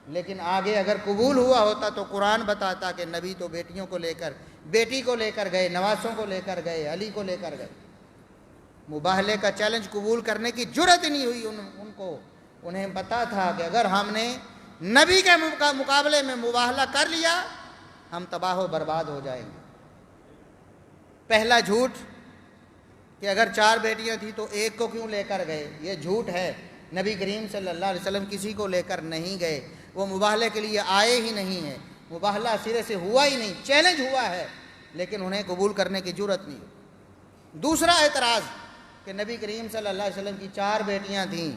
لیکن آگے اگر قبول ہوا ہوتا تو قرآن بتاتا کہ نبی تو بیٹیوں کو لے کر، بیٹی کو لے کر گئے، نواسوں کو لے کر گئے، علی کو لے کر گئے. مباہلے کا چیلنج قبول کرنے کی جرت ہی نہیں ہوئی ان کو. انہیں پتا تھا کہ اگر ہم نے نبی کے مقابلے میں مباہلہ کر لیا ہم تباہ و برباد ہو جائیں گے. پہلا جھوٹ کہ اگر 4 بیٹیاں تھیں تو ایک کو کیوں لے کر گئے، یہ جھوٹ ہے. نبی کریم صلی اللہ علیہ وسلم کسی کو لے کر نہیں گئے، وہ مباہلے کے لیے آئے ہی نہیں ہیں. مباہلہ سرے سے ہوا ہی نہیں، چیلنج ہوا ہے لیکن انہیں قبول کرنے کی جرت نہیں. دوسرا اعتراض کہ نبی کریم صلی اللہ علیہ وسلم کی 4 بیٹیاں تھیں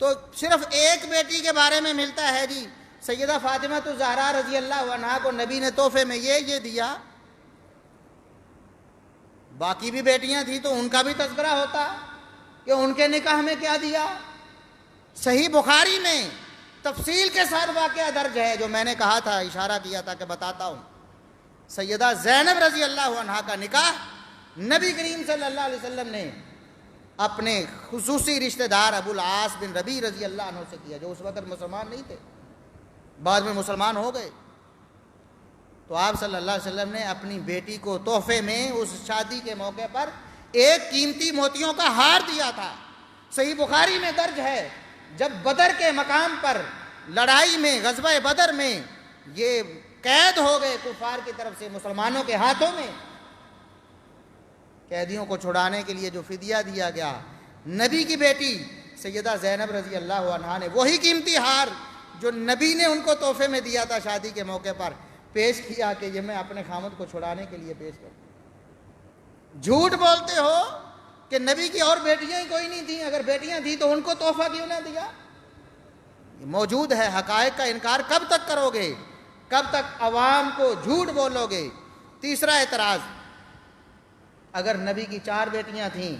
تو صرف ایک بیٹی کے بارے میں ملتا ہے جی، سیدہ فاطمہ الزہرا رضی اللہ عنہا کو نبی نے تحفے میں یہ دیا. باقی بھی بیٹیاں تھیں تو ان کا بھی تذکرہ ہوتا کہ ان کے نکاح میں کیا دیا. صحیح بخاری میں تفصیل کے ساتھ واقعہ درج ہے، جو میں نے کہا تھا، اشارہ کیا تھا کہ بتاتا ہوں. سیدہ زینب رضی اللہ عنہا کا نکاح نبی کریم صلی اللہ علیہ وسلم نے اپنے خصوصی رشتہ دار ابو العاص بن ربیع رضی اللہ عنہ سے کیا، جو اس وقت مسلمان نہیں تھے، بعد میں مسلمان ہو گئے. تو آپ صلی اللہ علیہ وسلم نے اپنی بیٹی کو تحفے میں اس شادی کے موقع پر ایک قیمتی موتیوں کا ہار دیا تھا۔ صحیح بخاری میں درج ہے، جب بدر کے مقام پر لڑائی میں، غزوہ بدر میں یہ قید ہو گئے کفار کی طرف سے مسلمانوں کے ہاتھوں میں، قیدیوں کو چھڑانے کے لیے جو فدیہ دیا گیا، نبی کی بیٹی سیدہ زینب رضی اللہ عنہا نے وہی قیمتی ہار جو نبی نے ان کو تحفے میں دیا تھا شادی کے موقع پر پیش کیا کہ یہ میں اپنے خامد کو چھڑانے کے لیے پیش کروں۔ جھوٹ بولتے ہو کہ نبی کی اور بیٹیاں ہی کوئی نہیں تھیں، اگر بیٹیاں تھیں تو ان کو تحفہ کیوں نہ دیا؟ یہ موجود ہے، حقائق کا انکار کب تک کرو گے؟ کب تک عوام کو جھوٹ بولو گے؟ تیسرا اعتراض، اگر نبی کی 4 بیٹیاں تھیں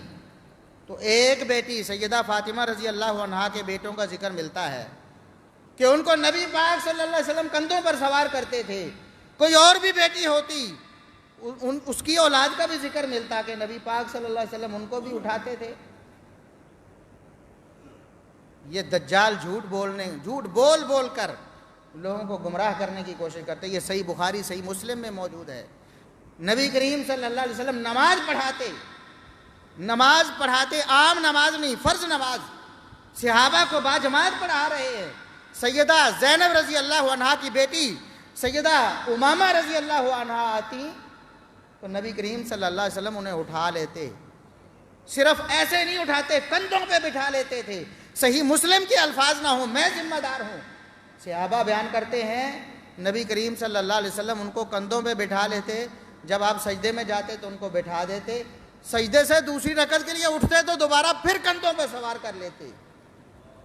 تو ایک بیٹی سیدہ فاطمہ رضی اللہ عنہا کے بیٹوں کا ذکر ملتا ہے کہ ان کو نبی پاک صلی اللہ علیہ وسلم کندھوں پر سوار کرتے تھے۔ کوئی اور بھی بیٹی ہوتی اس کی اولاد کا بھی ذکر ملتا کہ نبی پاک صلی اللہ علیہ وسلم ان کو بھی اٹھاتے تھے۔ یہ دجال جھوٹ بول بول کر لوگوں کو گمراہ کرنے کی کوشش کرتے۔ یہ صحیح بخاری صحیح مسلم میں موجود ہے، نبی کریم صلی اللہ علیہ وسلم نماز پڑھاتے، عام نماز نہیں، فرض نماز صحابہ کو باجماعت پڑھا رہے ہیں۔ سیدہ زینب رضی اللہ عنہا کی بیٹی سیدہ امامہ رضی اللہ عنہا آتی تو نبی کریم صلی اللہ علیہ وسلم انہیں اٹھا لیتے، صرف ایسے نہیں اٹھاتے، کندھوں پہ بٹھا لیتے تھے۔ صحیح مسلم کے الفاظ نہ ہوں، میں ذمہ دار ہوں، صحابہ بیان کرتے ہیں نبی کریم صلی اللہ علیہ وسلم ان کو کندھوں پہ بٹھا لیتے، جب آپ سجدے میں جاتے تو ان کو بٹھا دیتے، سجدے سے دوسری رکعت کے لیے اٹھتے تو دوبارہ پھر کندھوں پہ سوار کر لیتے۔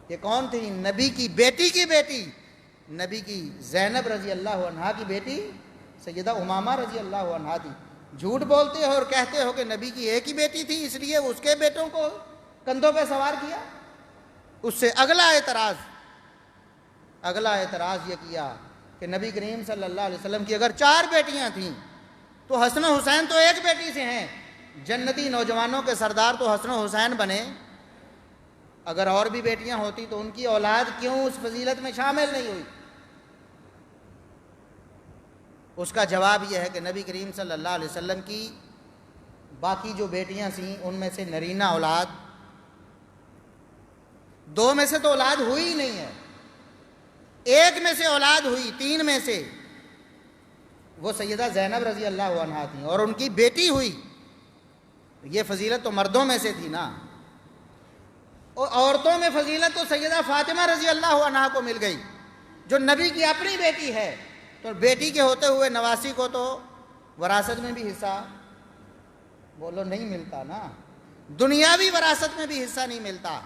یہ کون تھی؟ نبی کی بیٹی، نبی کی زینب رضی اللہ عنہا کی بیٹی سیدہ امامہ رضی اللہ عنہا تھی۔ جھوٹ بولتے ہو اور کہتے ہو کہ نبی کی ایک ہی بیٹی تھی اس لیے اس کے بیٹوں کو کندھوں پہ سوار کیا۔ اس سے اگلا اعتراض یہ کیا کہ نبی کریم صلی اللہ علیہ وسلم کی اگر 4 بیٹیاں تھیں تو حسن و حسین تو ایک بیٹی سے ہیں، جنتی نوجوانوں کے سردار تو حسن و حسین بنے، اگر اور بھی بیٹیاں ہوتی تو ان کی اولاد کیوں اس فضیلت میں شامل نہیں ہوئی؟ اس کا جواب یہ ہے کہ نبی کریم صلی اللہ علیہ وسلم کی باقی جو بیٹیاں تھیں ان میں سے نرینہ اولاد 2 میں سے تو اولاد ہوئی نہیں ہے، 1 میں سے اولاد ہوئی، 3 میں سے وہ سیدہ زینب رضی اللہ عنہا تھیں اور ان کی بیٹی ہوئی۔ یہ فضیلت تو مردوں میں سے تھی نا، اور عورتوں میں فضیلت تو سیدہ فاطمہ رضی اللہ عنہا کو مل گئی جو نبی کی اپنی بیٹی ہے، تو بیٹی کے ہوتے ہوئے نواسی کو تو وراثت میں بھی حصہ بولو نہیں ملتا نا، دنیاوی وراثت میں بھی حصہ نہیں ملتا۔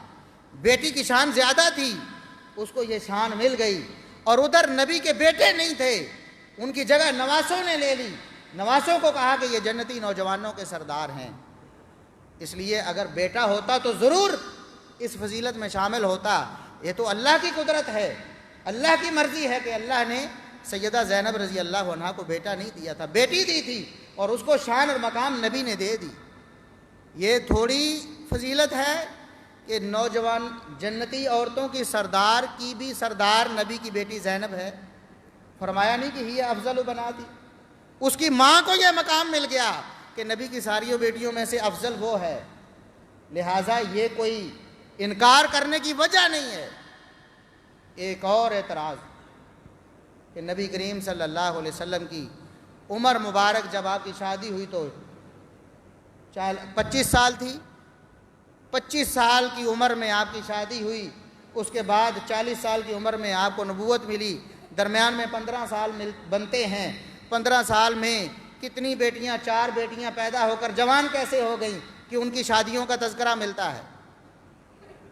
بیٹی کی شان زیادہ تھی، اس کو یہ شان مل گئی، اور ادھر نبی کے بیٹے نہیں تھے، ان کی جگہ نواسوں نے لے لی، نواسوں کو کہا کہ یہ جنتی نوجوانوں کے سردار ہیں۔ اس لیے اگر بیٹا ہوتا تو ضرور اس فضیلت میں شامل ہوتا۔ یہ تو اللہ کی قدرت ہے، اللہ کی مرضی ہے کہ اللہ نے سیدہ زینب رضی اللہ عنہا کو بیٹا نہیں دیا تھا، بیٹی دی تھی، اور اس کو شان اور مقام نبی نے دے دی۔ یہ تھوڑی فضیلت ہے کہ نوجوان جنتی عورتوں کی سردار کی بھی سردار نبی کی بیٹی زینب ہے؟ فرمایا نہیں کہ ہی افضل بناتی، اس کی ماں کو یہ مقام مل گیا کہ نبی کی ساری بیٹیوں میں سے افضل وہ ہے، لہٰذا یہ کوئی انکار کرنے کی وجہ نہیں ہے۔ ایک اور اعتراض کہ نبی کریم صلی اللہ علیہ وسلم کی عمر مبارک جب آپ کی شادی ہوئی تو 25 سال تھی، 25 سال کی عمر میں آپ کی شادی ہوئی، اس کے بعد 40 سال کی عمر میں آپ کو نبوت ملی، درمیان میں 15 سال بنتے ہیں، 15 سال میں کتنی بیٹیاں، 4 بیٹیاں پیدا ہو کر جوان کیسے ہو گئیں کہ ان کی شادیوں کا تذکرہ ملتا ہے؟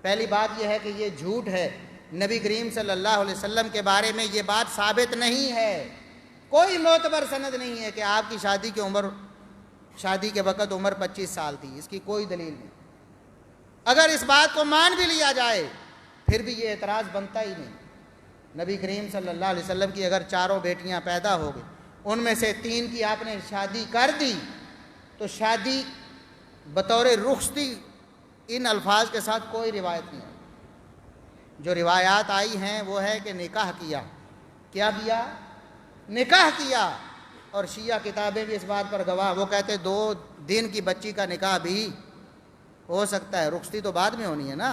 پہلی بات یہ ہے کہ یہ جھوٹ ہے، نبی کریم صلی اللہ علیہ وسلم کے بارے میں یہ بات ثابت نہیں ہے، کوئی معتبر سند نہیں ہے کہ آپ کی شادی کے وقت عمر 25 سال تھی، اس کی کوئی دلیل نہیں۔ اگر اس بات کو مان بھی لیا جائے پھر بھی یہ اعتراض بنتا ہی نہیں۔ نبی کریم صلی اللہ علیہ وسلم کی اگر 4 بیٹیاں پیدا ہو گئی، ان میں سے 3 کی آپ نے شادی کر دی، تو شادی بطور رخصتی ان الفاظ کے ساتھ کوئی روایت نہیں ہے۔ جو روایات آئی ہیں وہ ہے کہ نکاح کیا، کیا کیا؟ نکاح کیا، اور شیعہ کتابیں بھی اس بات پر گواہ، وہ کہتے 2 دن کی بچی کا نکاح بھی ہو سکتا ہے، رخصتی تو بعد میں ہونی ہے نا،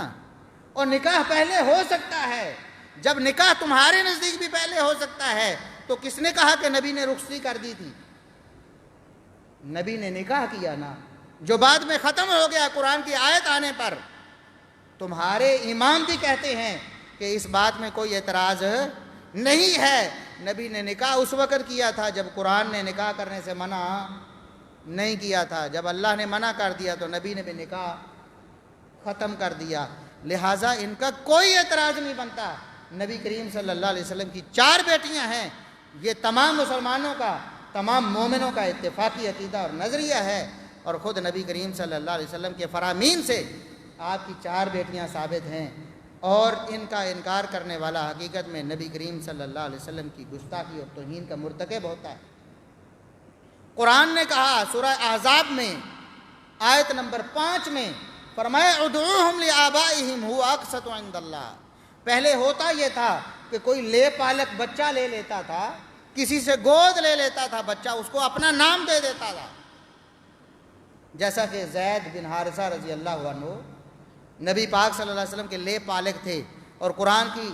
اور نکاح پہلے ہو سکتا ہے۔ جب نکاح تمہارے نزدیک بھی پہلے ہو سکتا ہے تو کس نے کہا کہ نبی نے رخصتی کر دی تھی؟ نبی نے نکاح کیا نا، جو بعد میں ختم ہو گیا قرآن کی آیت آنے پر۔ تمہارے امام بھی کہتے ہیں کہ اس بات میں کوئی اعتراض نہیں ہے، نبی نے نکاح اس وقت کیا تھا جب قرآن نے نکاح کرنے سے منع نہیں کیا تھا، جب اللہ نے منع کر دیا تو نبی نے بھی نکاح ختم کر دیا، لہٰذا ان کا کوئی اعتراض نہیں بنتا۔ نبی کریم صلی اللہ علیہ وسلم کی 4 بیٹیاں ہیں، یہ تمام مسلمانوں کا، تمام مومنوں کا اتفاقی عقیدہ اور نظریہ ہے، اور خود نبی کریم صلی اللہ علیہ وسلم کے فرامین سے آپ کی 4 بیٹیاں ثابت ہیں، اور ان کا انکار کرنے والا حقیقت میں نبی کریم صلی اللہ علیہ وسلم کی گستاخی اور توہین کا مرتکب ہوتا ہے۔ قرآن نے کہا سورہ احزاب میں آیت نمبر 5 میں فرمایا ادعوہم لآبائہم هو اقسط عند اللہ۔ پہلے ہوتا یہ تھا کہ کوئی لے پالک بچہ لے لیتا تھا، کسی سے گود لے لیتا تھا بچہ، اس کو اپنا نام دے دیتا تھا، جیسا کہ زید بن حارثہ رضی اللہ عنہ نبی پاک صلی اللہ علیہ وسلم کے لے پالک تھے، اور قرآن کی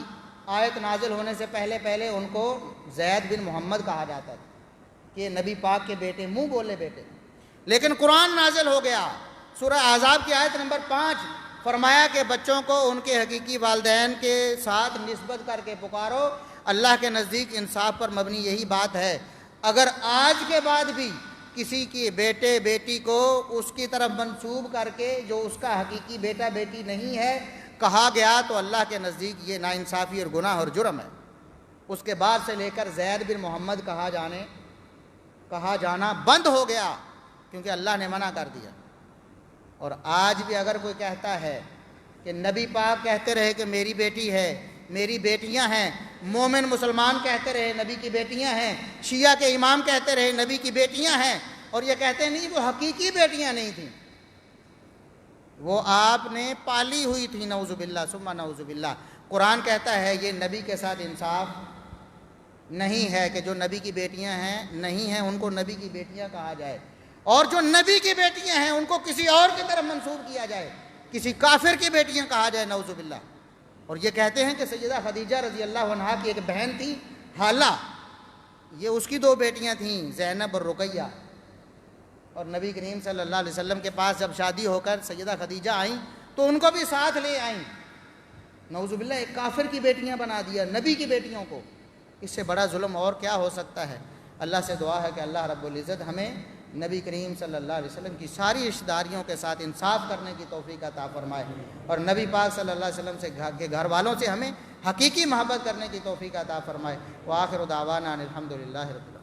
آیت نازل ہونے سے پہلے ان کو زید بن محمد کہا جاتا تھا کہ نبی پاک کے بیٹے، منہ بولے بیٹے۔ لیکن قرآن نازل ہو گیا، سورہ احزاب کی آیت نمبر 5 فرمایا کہ بچوں کو ان کے حقیقی والدین کے ساتھ نسبت کر کے پکارو، اللہ کے نزدیک انصاف پر مبنی یہی بات ہے۔ اگر آج کے بعد بھی کسی کی بیٹے بیٹی کو اس کی طرف منسوب کر کے جو اس کا حقیقی بیٹا بیٹی نہیں ہے کہا گیا تو اللہ کے نزدیک یہ ناانصافی اور گناہ اور جرم ہے۔ اس کے بعد سے لے کر زید بن محمد کہا جانا بند ہو گیا، کیونکہ اللہ نے منع کر دیا۔ اور آج بھی اگر کوئی کہتا ہے کہ نبی پاک کہتے رہے کہ میری بیٹی ہے، میری بیٹیاں ہیں، مومن مسلمان کہتے رہے نبی کی بیٹیاں ہیں، شیعہ کے امام کہتے رہے نبی کی بیٹیاں ہیں، اور یہ کہتے نہیں وہ حقیقی بیٹیاں نہیں تھیں، وہ آپ نے پالی ہوئی تھی، نعوذ باللہ ثم نعوذ باللہ۔ قرآن کہتا ہے یہ نبی کے ساتھ انصاف نہیں ہے کہ جو نبی کی بیٹیاں ہیں نہیں ہیں ان کو نبی کی بیٹیاں کہا جائے، اور جو نبی کی بیٹیاں ہیں ان کو کسی اور کی طرف منسوب کیا جائے، کسی کافر کی بیٹیاں کہا جائے، نعوذ باللہ۔ اور یہ کہتے ہیں کہ سیدہ خدیجہ رضی اللہ عنہا کی ایک بہن تھی حالہ، یہ اس کی 2 بیٹیاں تھیں زینب اور رقیہ، اور نبی کریم صلی اللہ علیہ وسلم کے پاس جب شادی ہو کر سیدہ خدیجہ آئیں تو ان کو بھی ساتھ لے آئیں، نعوذ باللہ ایک کافر کی بیٹیاں بنا دیا نبی کی بیٹیوں کو۔ اس سے بڑا ظلم اور کیا ہو سکتا ہے؟ اللہ سے دعا ہے کہ اللہ رب العزت ہمیں نبی کریم صلی اللہ علیہ وسلم کی ساری رشتہ داریوں کے ساتھ انصاف کرنے کی توفیق عطا فرمائے، اور نبی پاک صلی اللہ علیہ وسلم سے کے گھر والوں سے ہمیں حقیقی محبت کرنے کی توفیق عطا فرمائے۔ وآخر دعوانا ان الحمد للہ رب العالمین۔